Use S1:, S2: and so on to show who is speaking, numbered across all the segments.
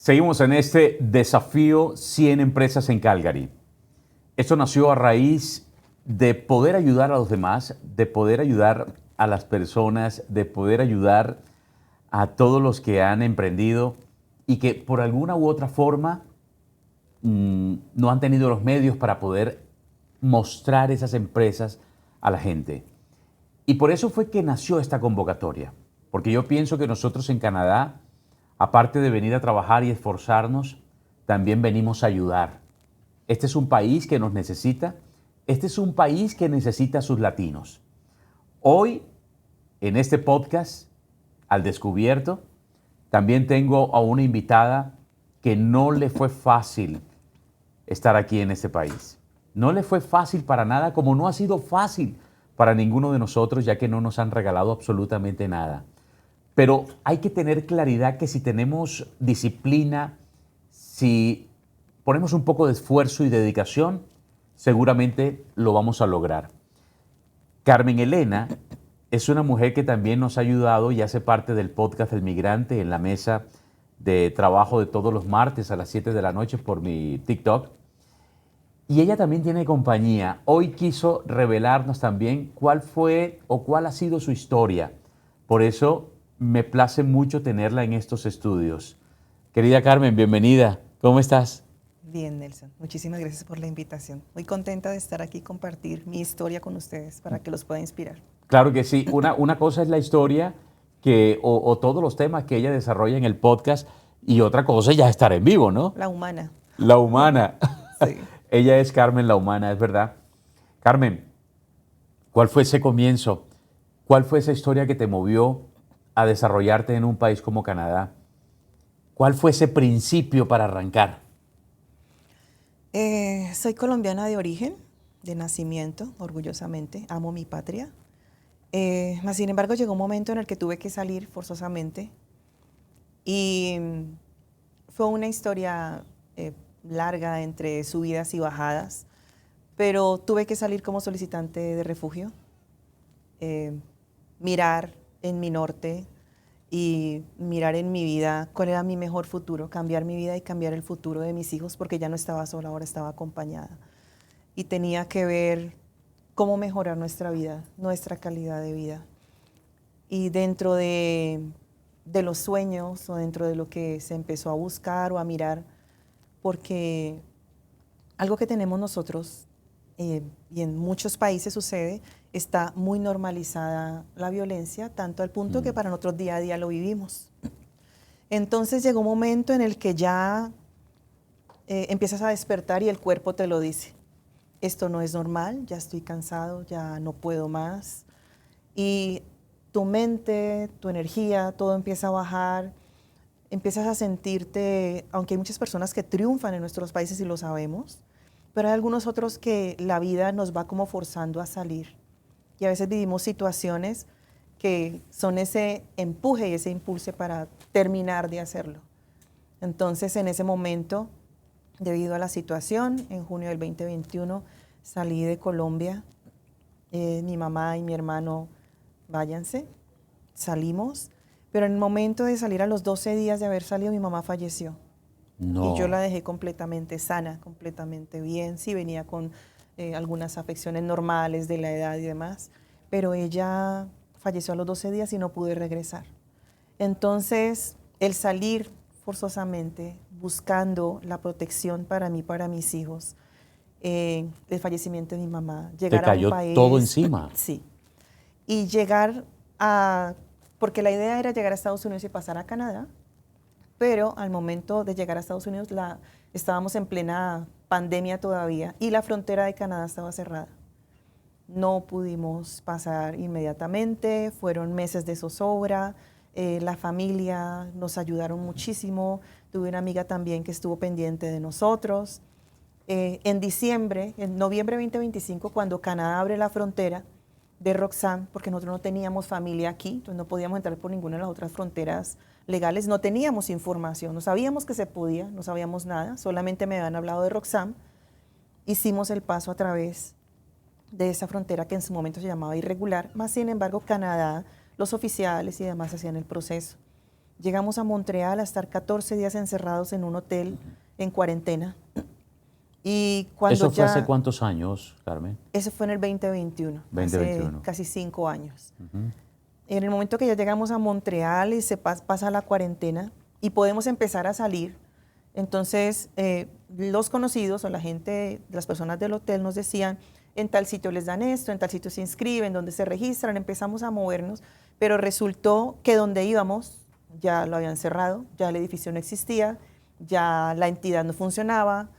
S1: Seguimos en este desafío 100 empresas en Calgary. Esto nació a raíz de poder ayudar a los demás, de poder ayudar a las personas, de poder ayudar a todos los que han emprendido y que por alguna u otra forma no han tenido los medios para poder mostrar esas empresas a la gente. Y por eso fue que nació esta convocatoria, porque yo pienso que nosotros en Canadá, aparte de venir a trabajar y esforzarnos, también venimos a ayudar. Este es un país que nos necesita, este es un país que necesita a sus latinos. Hoy, en este podcast, Al Descubierto, también tengo a una invitada que no le fue fácil estar aquí en este país. No le fue fácil para nada, como no ha sido fácil para ninguno de nosotros, ya que no nos han regalado absolutamente nada. Pero hay que tener claridad que si tenemos disciplina, si ponemos un poco de esfuerzo y dedicación, seguramente lo vamos a lograr. Carmen Elena es una mujer que también nos ha ayudado y hace parte del podcast El Migrante en la mesa de trabajo de todos los martes a las 7 de la noche por mi TikTok. Y ella también tiene compañía. Hoy quiso revelarnos también cuál fue o cuál ha sido su historia. Por eso me place mucho tenerla en estos estudios. Querida Carmen, bienvenida. ¿Cómo estás?
S2: Bien, Nelson. Muchísimas gracias por la invitación. Muy contenta de estar aquí y compartir mi historia con ustedes para que los pueda inspirar.
S1: Claro que sí. Una cosa es la historia o todos los temas que ella desarrolla en el podcast y otra cosa ya es estar en vivo, ¿no?
S2: La humana.
S1: La humana.
S2: Sí.
S1: Ella es Carmen la humana, es verdad. Carmen, ¿cuál fue ese comienzo? ¿Cuál fue esa historia que te movió a desarrollarte en un país como Canadá? ¿Cuál fue ese principio para arrancar?
S2: Soy colombiana de origen, de nacimiento, orgullosamente. Amo mi patria. Mas, sin embargo, llegó un momento en el que tuve que salir forzosamente. Y fue una historia larga entre subidas y bajadas. Pero tuve que salir como solicitante de refugio. Mirar en mi norte y mirar en mi vida cuál era mi mejor futuro, cambiar mi vida y cambiar el futuro de mis hijos, porque ya no estaba sola, ahora estaba acompañada. Y tenía que ver cómo mejorar nuestra vida, nuestra calidad de vida. Y dentro de los sueños o dentro de lo que se empezó a buscar o a mirar, porque algo que tenemos nosotros, y en muchos países sucede, está muy normalizada la violencia, tanto al punto que para nosotros día a día lo vivimos. Entonces llegó un momento en el que ya empiezas a despertar y el cuerpo te lo dice. Esto no es normal, ya estoy cansado, ya no puedo más. Y tu mente, tu energía, todo empieza a bajar, empiezas a sentirte, aunque hay muchas personas que triunfan en nuestros países y lo sabemos, pero hay algunos otros que la vida nos va como forzando a salir. Y a veces vivimos situaciones que son ese empuje y ese impulso para terminar de hacerlo. Entonces, en ese momento, debido a la situación, en junio del 2021 salí de Colombia. Mi mamá y mi hermano, váyanse, salimos. Pero en el momento de salir, a los 12 días de haber salido, mi mamá falleció.
S1: No.
S2: Y yo la dejé completamente sana, completamente bien. Sí, venía con algunas afecciones normales de la edad y demás, pero ella falleció a los 12 días y no pude regresar. Entonces, el salir forzosamente, buscando la protección para mí, para mis hijos, el fallecimiento de mi mamá, llegar
S1: Te cayó
S2: a un país,
S1: todo encima.
S2: Sí, y llegar a, porque la idea era llegar a Estados Unidos y pasar a Canadá, pero al momento de llegar a Estados Unidos estábamos en plena pandemia todavía y la frontera de Canadá estaba cerrada. No pudimos pasar inmediatamente, fueron meses de zozobra, la familia nos ayudaron muchísimo, tuve una amiga también que estuvo pendiente de nosotros. En noviembre 2025, cuando Canadá abre la frontera de Roxham, porque nosotros no teníamos familia aquí, entonces no podíamos entrar por ninguna de las otras fronteras legales, no teníamos información, no sabíamos que se podía, no sabíamos nada, solamente me habían hablado de Roxham. Hicimos el paso a través de esa frontera que en su momento se llamaba irregular, más sin embargo Canadá, los oficiales y demás hacían el proceso. Llegamos a Montreal a estar 14 días encerrados en un hotel en cuarentena. Y cuando
S1: ¿Eso fue hace cuántos años, Carmen?
S2: Eso fue en el 2021,
S1: 2021.
S2: hace casi 5 años. En el momento que ya llegamos a Montreal y se pasa la cuarentena y podemos empezar a salir, entonces los conocidos o la gente, las personas del hotel nos decían, en tal sitio les dan esto, en tal sitio se inscriben, donde se registran, empezamos a movernos, pero resultó que donde íbamos ya lo habían cerrado, ya el edificio no existía, ya la entidad no funcionaba,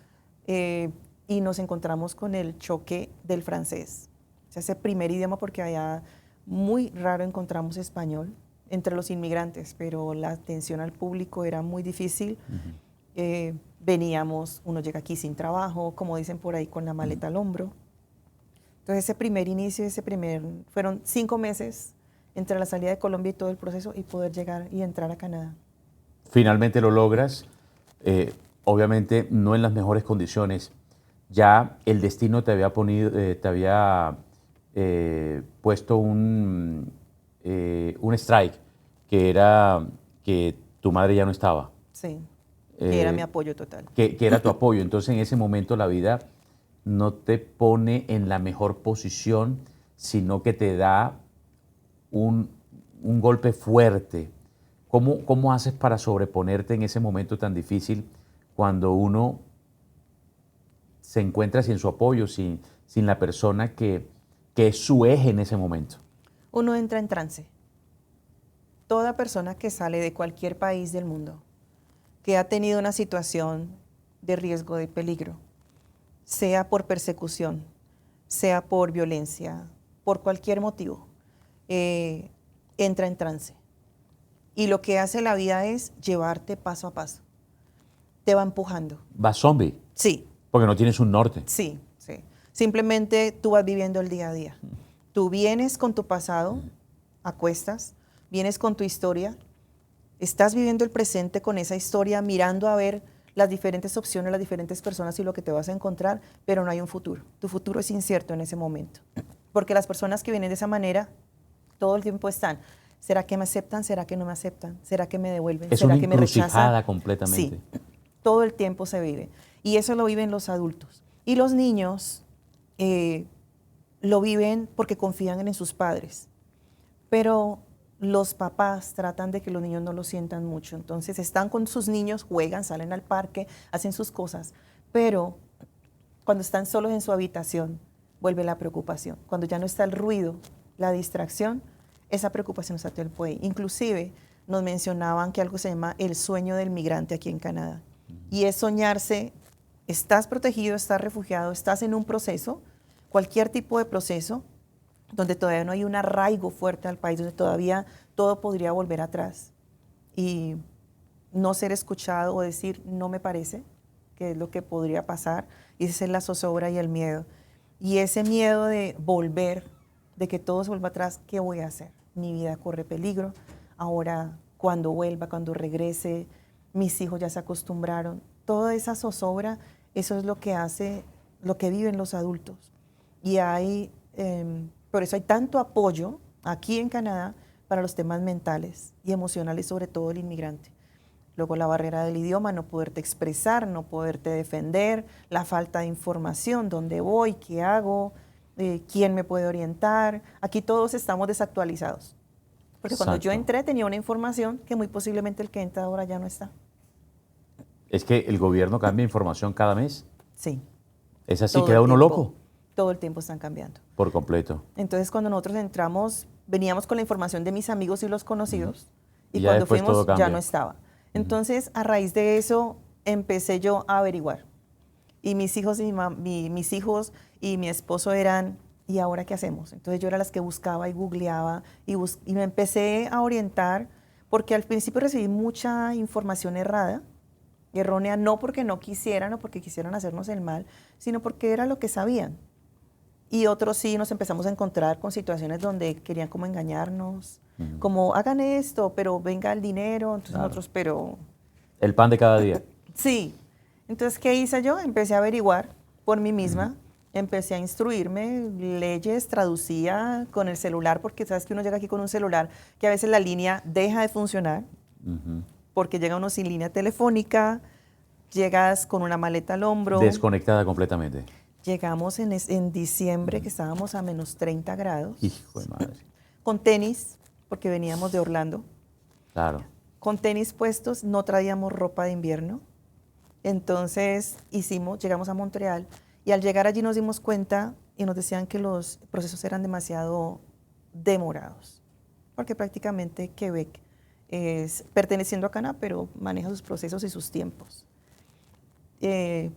S2: y nos encontramos con el choque del francés. O sea, ese primer idioma, porque allá muy raro encontramos español entre los inmigrantes, pero la atención al público era muy difícil. Veníamos, uno llega aquí sin trabajo, como dicen por ahí, con la maleta al hombro. Entonces ese primer inicio, fueron 5 meses entre la salida de Colombia y todo el proceso y poder llegar y entrar a Canadá.
S1: Finalmente lo logras, obviamente no en las mejores condiciones. Ya el destino te había puesto un strike, que era que tu madre ya no estaba.
S2: Sí, que era mi apoyo total.
S1: Que era tu apoyo. Entonces en ese momento la vida no te pone en la mejor posición, sino que te da un golpe fuerte. ¿Cómo haces para sobreponerte en ese momento tan difícil cuando uno se encuentra sin su apoyo, sin la persona que es su eje en ese momento?
S2: Uno entra en trance. Toda persona que sale de cualquier país del mundo, que ha tenido una situación de riesgo, de peligro, sea por persecución, sea por violencia, por cualquier motivo, entra en trance. Y lo que hace la vida es llevarte paso a paso. Te va empujando.
S1: ¿Vas zombie?
S2: Sí.
S1: Porque no tienes un norte.
S2: Sí, sí. Simplemente tú vas viviendo el día a día. Tú vienes con tu pasado a cuestas, vienes con tu historia, estás viviendo el presente con esa historia, mirando a ver las diferentes opciones, las diferentes personas y lo que te vas a encontrar, pero no hay un futuro. Tu futuro es incierto en ese momento. Porque las personas que vienen de esa manera todo el tiempo están, ¿será que me aceptan? ¿Será que no me aceptan? ¿Será que me devuelven? ¿Será que me rechazan?
S1: Es una encrucijada completamente.
S2: Sí, todo el tiempo se vive. Y eso lo viven los adultos. Y los niños lo viven porque confían en sus padres. Pero los papás tratan de que los niños no lo sientan mucho. Entonces están con sus niños, juegan, salen al parque, hacen sus cosas. Pero cuando están solos en su habitación, vuelve la preocupación. Cuando ya no está el ruido, la distracción, esa preocupación está todo el tiempo ahí. Inclusive nos mencionaban que algo se llama el sueño del migrante aquí en Canadá. Y es soñarse, estás protegido, estás refugiado, estás en un proceso, cualquier tipo de proceso, donde todavía no hay un arraigo fuerte al país, donde todavía todo podría volver atrás. Y no ser escuchado o decir, no me parece, que es lo que podría pasar, y esa es la zozobra y el miedo. Y ese miedo de volver, de que todo se vuelva atrás, ¿qué voy a hacer? Mi vida corre peligro, ahora cuando vuelva, cuando regrese, mis hijos ya se acostumbraron. Toda esa zozobra, eso es lo que hace, lo que viven los adultos. Y por eso hay tanto apoyo aquí en Canadá para los temas mentales y emocionales, sobre todo el inmigrante. Luego la barrera del idioma, no poderte expresar, no poderte defender, la falta de información, dónde voy, qué hago, quién me puede orientar. Aquí todos estamos desactualizados. Porque cuando yo entré tenía una información que muy posiblemente el que entra ahora ya no está.
S1: Es que el gobierno cambia información cada mes.
S2: Sí.
S1: Es así, queda uno loco.
S2: Todo el tiempo están cambiando.
S1: Por completo.
S2: Entonces cuando nosotros entramos, veníamos con la información de mis amigos y los conocidos, y cuando fuimos ya no estaba. Entonces a raíz de eso empecé yo a averiguar. Y mis hijos y mi esposo eran, ¿y ahora qué hacemos? Entonces yo era las que buscaba y googleaba y me empecé a orientar, porque al principio recibí mucha información errónea, no porque no quisieran o porque quisieran hacernos el mal, sino porque era lo que sabían. Y otros sí nos empezamos a encontrar con situaciones donde querían como engañarnos, como hagan esto, pero venga el dinero, entonces nosotros, pero...
S1: El pan de cada día.
S2: Sí. Entonces, ¿qué hice yo? Empecé a averiguar por mí misma, empecé a instruirme, leyes, traducía con el celular, porque sabes que uno llega aquí con un celular que a veces la línea deja de funcionar. porque llega uno sin línea telefónica, llegas con una maleta al hombro.
S1: Desconectada completamente.
S2: Llegamos en diciembre, que estábamos a menos 30 grados.
S1: Hijo de madre.
S2: Con tenis, porque veníamos de Orlando.
S1: Claro.
S2: Con tenis puestos, no traíamos ropa de invierno. Entonces llegamos a Montreal y al llegar allí nos dimos cuenta y nos decían que los procesos eran demasiado demorados, porque prácticamente Quebec es perteneciendo a Canadá, pero maneja sus procesos y sus tiempos.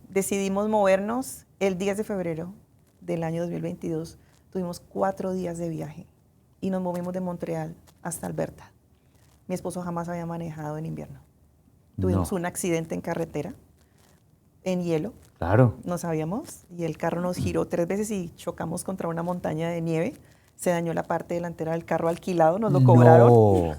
S2: Decidimos movernos el 10 de febrero del año 2022. Tuvimos 4 días de viaje y nos movimos de Montreal hasta Alberta. Mi esposo jamás había manejado en invierno. Tuvimos un accidente en carretera, en hielo.
S1: Claro.
S2: No sabíamos, y el carro nos giró 3 veces y chocamos contra una montaña de nieve. Se dañó la parte delantera del carro alquilado, nos lo cobraron.
S1: No.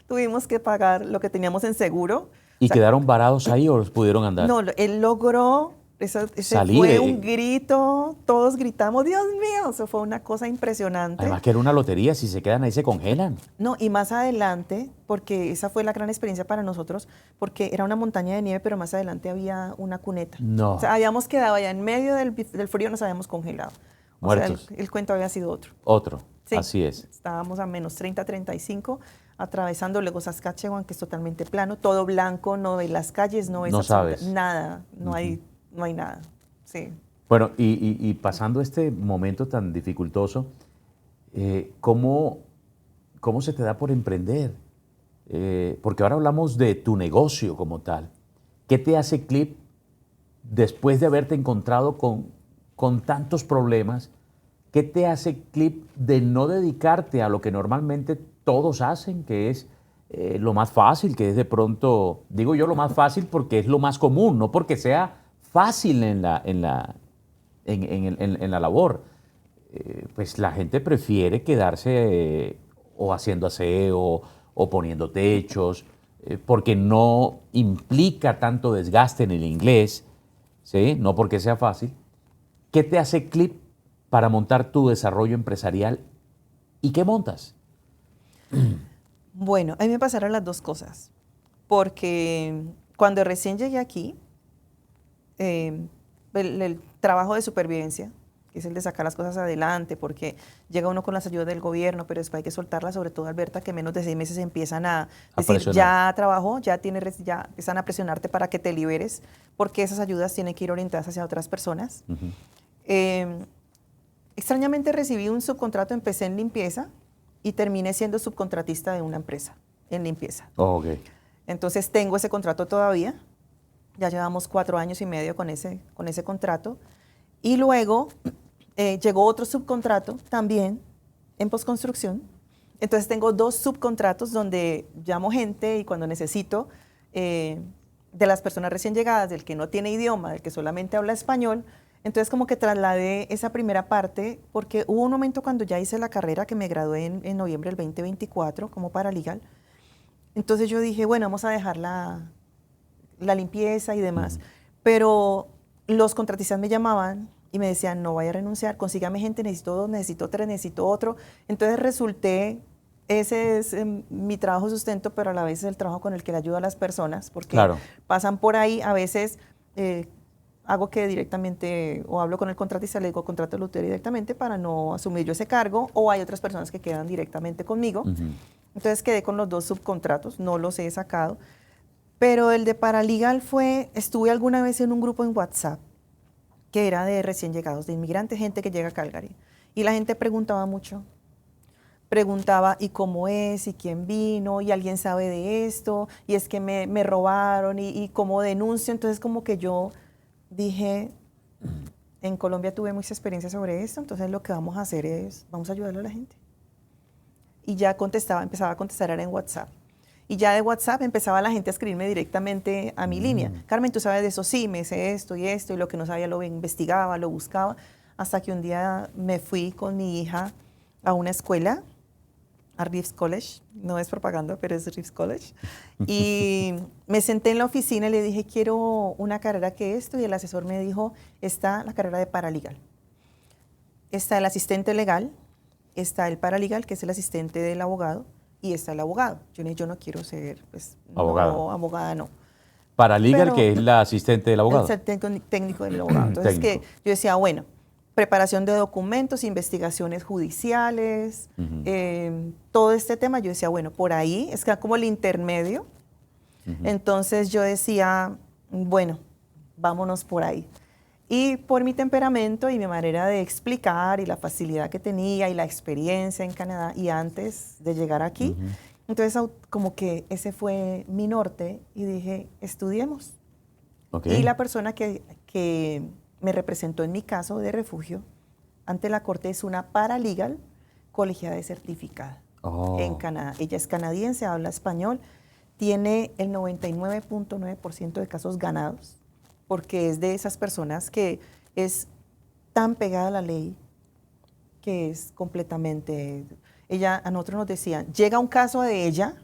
S2: Tuvimos que pagar lo que teníamos en seguro.
S1: ¿Y quedaron varados ahí o los pudieron andar?
S2: No, él logró, ese fue un grito, todos gritamos, Dios mío, eso fue una cosa impresionante.
S1: Además que era una lotería, si se quedan ahí se congelan.
S2: No, y más adelante, porque esa fue la gran experiencia para nosotros, porque era una montaña de nieve, pero más adelante había una cuneta.
S1: No.
S2: O sea, habíamos quedado allá en medio del frío, nos habíamos congelado.
S1: Muertos.
S2: O sea, el cuento había sido otro.
S1: Otro,
S2: Sí,
S1: así es.
S2: Estábamos a menos 30, 35, atravesando luego Saskatchewan, que es totalmente plano, todo blanco, no ves las calles, no ves nada, no hay nada. Sí.
S1: Bueno, y pasando este momento tan dificultoso, ¿cómo se te da por emprender? Porque ahora hablamos de tu negocio como tal. ¿Qué te hace clic después de haberte encontrado con tantos problemas? ¿Qué te hace clic de no dedicarte a lo que normalmente todos hacen, que es lo más fácil, que es de pronto, digo yo lo más fácil porque es lo más común, no porque sea fácil en la labor? Pues la gente prefiere quedarse o haciendo aseo o poniendo techos, porque no implica tanto desgaste en el inglés, ¿sí? No porque sea fácil. ¿Qué te hace clic para montar tu desarrollo empresarial y qué montas?
S2: Bueno, a mí me pasaron las dos cosas, porque cuando recién llegué aquí, el trabajo de supervivencia, que es el de sacar las cosas adelante, porque llega uno con las ayudas del gobierno, pero después hay que soltarlas, sobre todo Alberta, que menos de 6 meses empiezan a decir,
S1: presionar.
S2: ya trabajó, ya empiezan a presionarte para que te liberes, porque esas ayudas tienen que ir orientadas hacia otras personas. Extrañamente recibí un subcontrato, empecé en limpieza y terminé siendo subcontratista de una empresa en limpieza.
S1: Oh, okay.
S2: Entonces tengo ese contrato todavía, ya llevamos 4 años y medio con ese contrato. Y luego llegó otro subcontrato también en postconstrucción. Entonces tengo 2 subcontratos donde llamo gente y cuando necesito de las personas recién llegadas, del que no tiene idioma, del que solamente habla español. Entonces como que trasladé esa primera parte porque hubo un momento cuando ya hice la carrera que me gradué en noviembre del 2024 como paralegal. Entonces yo dije, bueno, vamos a dejar la limpieza y demás. Pero los contratistas me llamaban y me decían, no vaya a renunciar, consígame gente, necesito 2, necesito 3, necesito otro. Entonces resulté, ese es mi trabajo sustento, pero a la vez es el trabajo con el que le ayudo a las personas, porque pasan por ahí, a veces hago que directamente, o hablo con el contratista, le digo, contrátalo usted directamente para no asumir yo ese cargo, o hay otras personas que quedan directamente conmigo. Entonces quedé con los 2 subcontratos, no los he sacado. Pero el de paralegal estuve alguna vez en un grupo en WhatsApp que era de recién llegados, de inmigrantes, gente que llega a Calgary. Y la gente preguntaba mucho. Preguntaba, ¿y cómo es? ¿Y quién vino? ¿Y alguien sabe de esto? Y es que me robaron, ¿y cómo denuncio? Entonces como que yo dije, en Colombia tuve mucha experiencia sobre esto, entonces lo que vamos a hacer es, vamos a ayudarle a la gente. Y ya empezaba a contestar era en WhatsApp. Y ya de WhatsApp empezaba la gente a escribirme directamente a mi línea. Carmen, ¿tú sabes de eso? Sí, me sé esto, y lo que no sabía lo investigaba, lo buscaba, hasta que un día me fui con mi hija a una escuela, a Reeves College, no es propaganda, pero es Reeves College, y me senté en la oficina y le dije, quiero una carrera que esto, y el asesor me dijo, está la carrera de paralegal, está el asistente legal, está el paralegal, que es el asistente del abogado, y está el abogado. Yo no quiero ser pues,
S1: Abogada.
S2: no, abogada, no.
S1: Paralegal,
S2: Pero-
S1: que es la asistente del abogado.
S2: El ser técnico del abogado. Entonces,
S1: Técnico.
S2: yo decía, bueno, preparación de documentos, investigaciones judiciales, todo este tema, yo decía, bueno, por ahí es como el intermedio. Entonces yo decía, bueno, vámonos por ahí. Y por mi temperamento y mi manera de explicar y la facilidad que tenía y la experiencia en Canadá y antes de llegar aquí, entonces como que ese fue mi norte y dije, estudiemos.
S1: Ok.
S2: Y la persona que me representó en mi caso de refugio ante la corte es una paralegal colegiada y certificada en Canadá. Ella es canadiense, habla español, tiene el 99.9% de casos ganados, porque es de esas personas que es tan pegada a la ley que es completamente... Ella, a nosotros nos decía, llega un caso de ella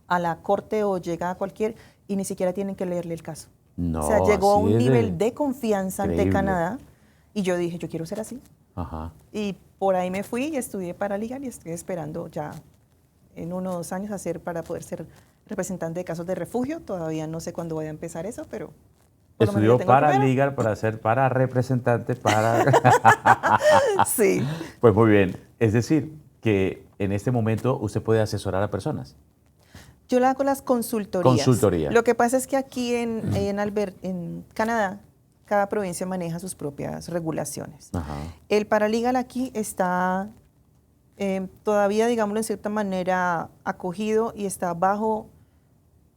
S2: a la corte o llega a cualquier y ni siquiera tienen que leerle el caso.
S1: No,
S2: O sea, llegó a
S1: así
S2: un
S1: es
S2: nivel de confianza ante
S1: increíble.
S2: Canadá y yo dije, yo quiero ser así.
S1: Ajá.
S2: Y por ahí me fui y estudié paralegal y estoy esperando ya en 1 o 2 años para poder ser representante de casos de refugio. Todavía no sé cuándo voy a empezar eso, pero por lo menos
S1: Estudió
S2: ya tengo el primero.
S1: paralegal para ser para representante, para...
S2: Sí.
S1: Pues muy bien. Es decir, que en este momento usted puede asesorar a personas.
S2: Yo le hago las consultorías.
S1: Consultoría.
S2: Lo que pasa es que aquí en Canadá, cada provincia maneja sus propias regulaciones.
S1: Ajá.
S2: El paralegal aquí está todavía, digámoslo en cierta manera, acogido y está bajo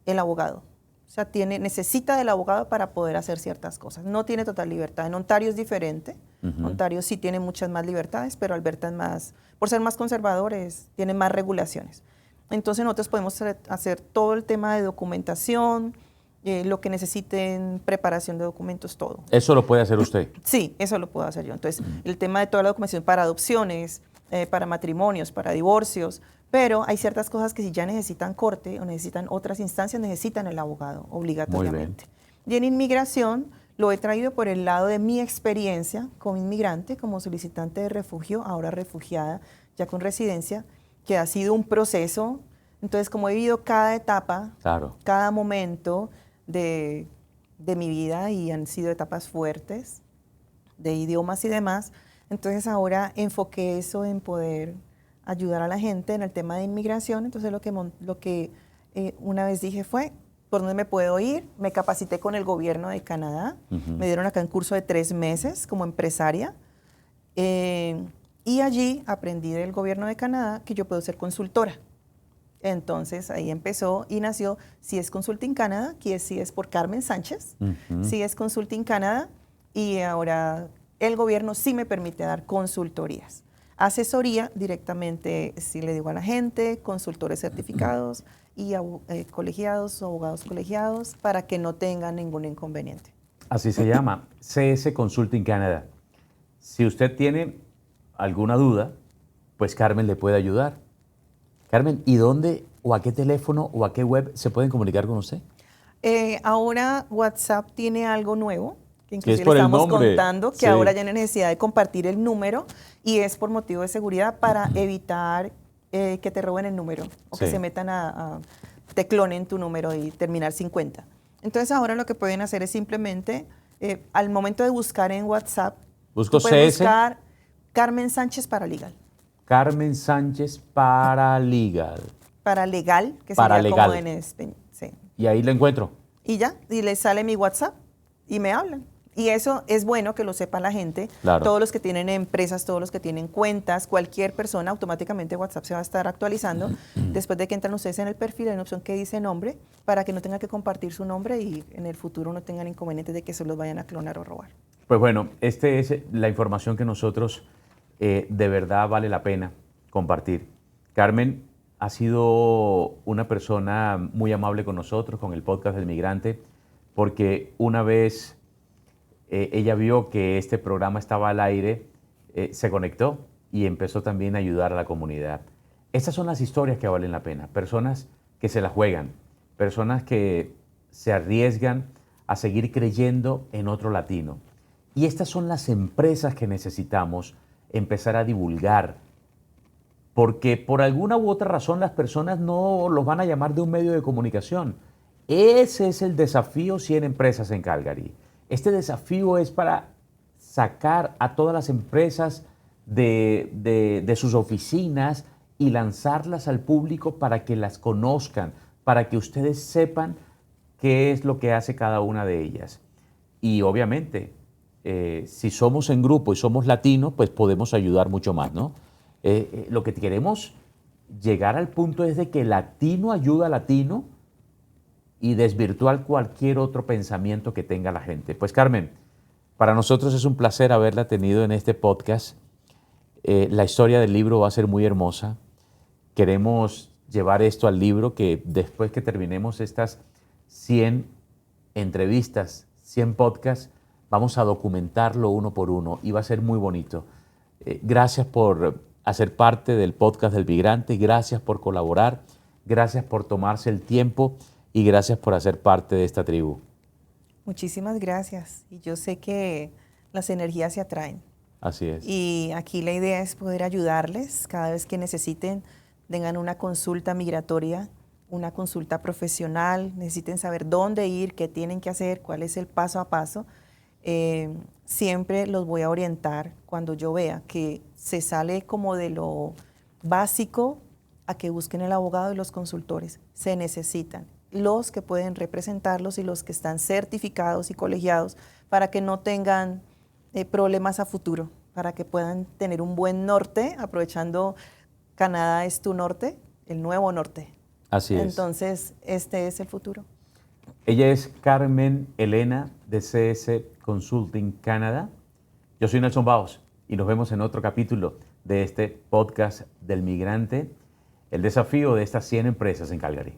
S2: el abogado. O sea, necesita del abogado para poder hacer ciertas cosas. No tiene total libertad. En Ontario es diferente. Ontario sí tiene muchas más libertades, pero Alberta es más, por ser más conservadores, tiene más regulaciones. Entonces nosotros podemos hacer todo el tema de documentación, lo que necesiten, preparación de documentos, todo.
S1: Eso lo puede hacer usted.
S2: Sí, eso lo puedo hacer yo. Entonces, el tema de toda la documentación para adopciones, para matrimonios, para divorcios, pero hay ciertas cosas que si ya necesitan corte o necesitan otras instancias, necesitan el abogado obligatoriamente. Y en inmigración lo he traído por el lado de mi experiencia como inmigrante, como solicitante de refugio, ahora refugiada, ya con residencia, que ha sido un proceso. Entonces, como he vivido cada etapa,
S1: Claro.
S2: cada momento de mi vida y han sido etapas fuertes de idiomas y demás, entonces ahora enfoqué eso en poder ayudar a la gente en el tema de inmigración. Entonces lo que una vez dije fue, ¿por dónde me puedo ir? Me capacité con el gobierno de Canadá, me dieron acá un curso de 3 meses como empresaria y allí aprendí del gobierno de Canadá que yo puedo ser consultora. Entonces ahí empezó y nació Si es Consulting Canada, que sí es por Carmen Sánchez, Si es Consulting Canada, y ahora el gobierno sí me permite dar consultorías. Asesoría directamente, sí le digo a la gente, consultores certificados y colegiados o abogados colegiados para que no tengan ningún inconveniente.
S1: Así se llama, CS Consulting Canada. Si usted tiene alguna duda, pues Carmen le puede ayudar. Carmen, ¿y dónde o a qué teléfono o a qué web se pueden comunicar con usted?
S2: Ahora WhatsApp tiene algo nuevo, que
S1: Que es
S2: inclusive
S1: por
S2: le
S1: el
S2: estamos
S1: nombre.
S2: contando, que
S1: Sí.
S2: ahora ya no hay necesidad de compartir el número y es por motivo de seguridad para evitar que te roben el número o que
S1: Sí.
S2: se metan te clonen tu número y terminar 50. Entonces ahora lo que pueden hacer es simplemente, al momento de buscar en WhatsApp,
S1: Busco
S2: tú puedes
S1: CS.
S2: buscar Carmen Sánchez Paralegal.
S1: Carmen Sánchez Paralegal.
S2: Paralegal, que
S1: Paralegal.
S2: sería como en español. Sí.
S1: Y ahí lo encuentro.
S2: Y ya, y les sale mi WhatsApp y me hablan. Y eso es bueno que lo sepa la gente.
S1: Claro.
S2: Todos los que tienen empresas, todos los que tienen cuentas, cualquier persona, automáticamente WhatsApp se va a estar actualizando. Después de que entran ustedes en el perfil, hay una opción que dice nombre, para que no tengan que compartir su nombre y en el futuro no tengan inconvenientes de que se los vayan a clonar o robar.
S1: Pues bueno, esta es la información que nosotros de verdad vale la pena compartir. Carmen ha sido una persona muy amable con nosotros, con el podcast del Migrante, porque una vez ella vio que este programa estaba al aire, se conectó y empezó también a ayudar a la comunidad. Estas son las historias que valen la pena, personas que se la juegan, personas que se arriesgan a seguir creyendo en otro latino. Y estas son las empresas que necesitamos empezar a divulgar porque por alguna u otra razón las personas no los van a llamar de un medio de comunicación. Ese es el desafío 100 empresas en Calgary. Este desafío es para sacar a todas las empresas de sus oficinas y lanzarlas al público para que las conozcan, para que ustedes sepan qué es lo que hace cada una de ellas. Y obviamente, si somos en grupo y somos latinos, pues podemos ayudar mucho más, ¿no? Lo que queremos llegar al punto es de que latino ayuda a latino y desvirtuar cualquier otro pensamiento que tenga la gente. Pues Carmen, para nosotros es un placer haberla tenido en este podcast. La historia del libro va a ser muy hermosa. Queremos llevar esto al libro, que después que terminemos estas 100 entrevistas, 100 podcasts, vamos a documentarlo uno por uno y va a ser muy bonito. Gracias por hacer parte del podcast del Migrante, gracias por colaborar, gracias por tomarse el tiempo y gracias por hacer parte de esta tribu.
S2: Muchísimas gracias. Y yo sé que las energías se atraen.
S1: Así es.
S2: Y aquí la idea es poder ayudarles cada vez que necesiten, tengan una consulta migratoria, una consulta profesional, necesiten saber dónde ir, qué tienen que hacer, cuál es el paso a paso. Siempre los voy a orientar cuando yo vea que se sale como de lo básico a que busquen el abogado y los consultores. Se necesitan los que pueden representarlos y los que están certificados y colegiados para que no tengan problemas a futuro, para que puedan tener un buen norte, aprovechando Canadá es tu norte, el nuevo norte.
S1: Así es.
S2: Entonces, este es el futuro.
S1: Ella es Carmen Elena de CS Consulting Canada. Yo soy Nelson Baos y nos vemos en otro capítulo de este podcast del Migrante, el desafío de estas 100 empresas en Calgary.